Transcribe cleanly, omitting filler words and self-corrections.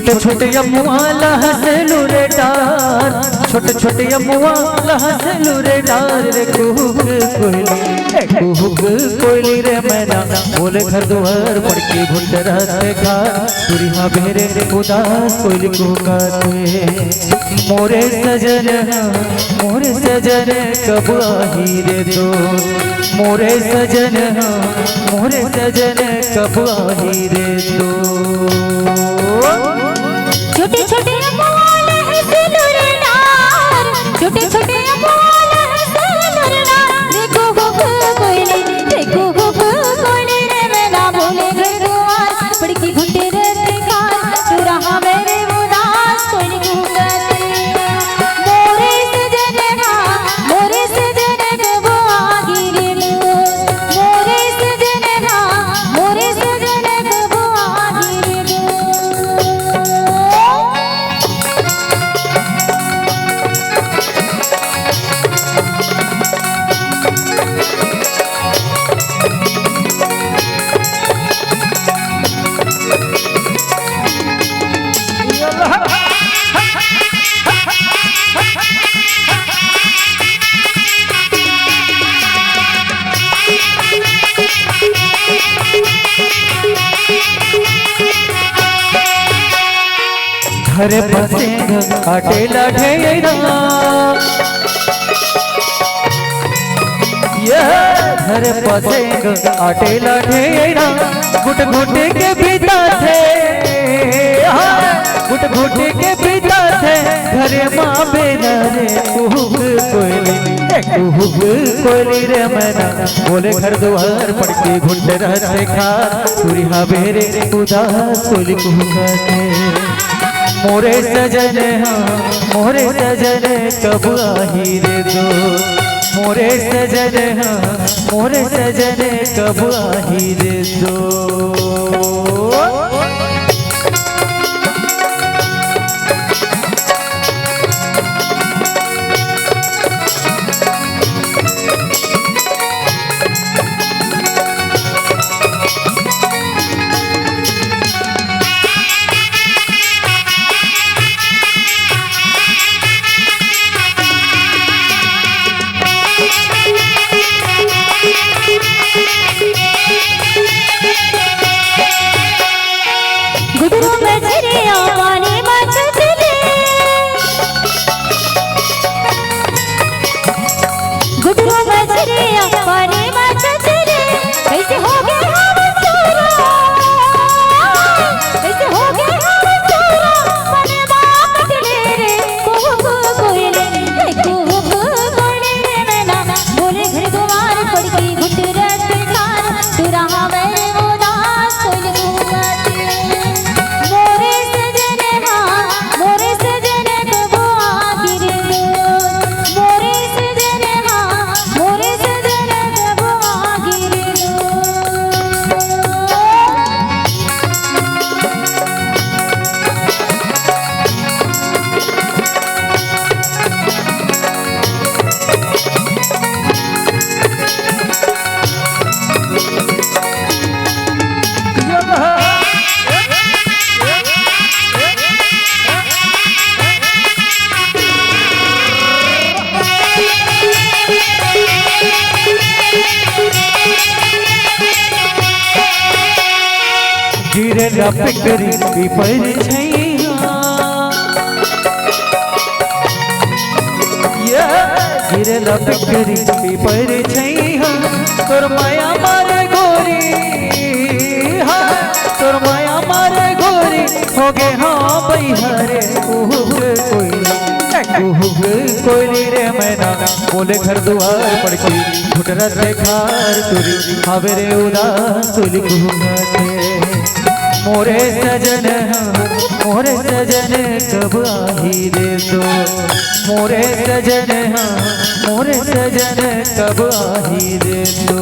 छोटे छोटे अमुआ लहसलू रे डार, छोटे छोटे अमुआ लहसलू रे डार रे कुहुक कोयली रे मैना बोले घर दुआर पड़ के भुट रहते घर तुरी हाँ बेरे उदास कोयली कुहकाते। मोरे सजन कब आही रे दो, मोरे सजन कब आही रे दो। छोटे छोटे अमुआ लहसलू रे डार, छोटे छोटे अमुआ लहसलू रे डार रे कुहुक कोयली रे मैना बोले घर दुआर पड़ के घुटे रहते घर तू रहा मेरे उदास कोयली कुहकाते। मोरे सजन कब आही रे दो, मोरे सजन कब आही रे दो। घर बसेंग अटेला ढेरा, घर बसेंग अटेला ढेरा गुट घुट के भीतर थे, गुट घुट के भीतर थे घरे माँ बेना रे कुहुक कोयली रे मैना बोले घर दुआर पड़ के घुट रहते खा तुरी हाँ बेरे उदास कोयली कुहकाते। मोरे सजन कब आही रे दो, मोरे सजन कब आही रे दो। गुदरू मछरिया पानी मछली, गुदरू मछरिया पानी मछली कैसे हो गए हम चोरा, कैसे हो गए हम चोरा मन बाप ले रे कुहुक कोयली रे मैना बोले घर दुआर पड़ के घुट रहते खान तू रहा मेरे उदास कोयली कुहकाते। मोरे सजन कब आही रे दो, मोरे सजन कब आही रे दो। गिरला पिकरी पीपर छैया, गिरला पिकरी पीपर छैया तोर माया मारे गोरी, तोर माया मारे गोरी हो गे हाँ बैहरे कुहुक कोयली रे मैना बोले घर दुआर पड़ के घुट रहते खार तुरी हावेरे उदास कोयली कुहकाते। मोरे सजन कब आही रे दो, मोरे सजन कब आही रे दो।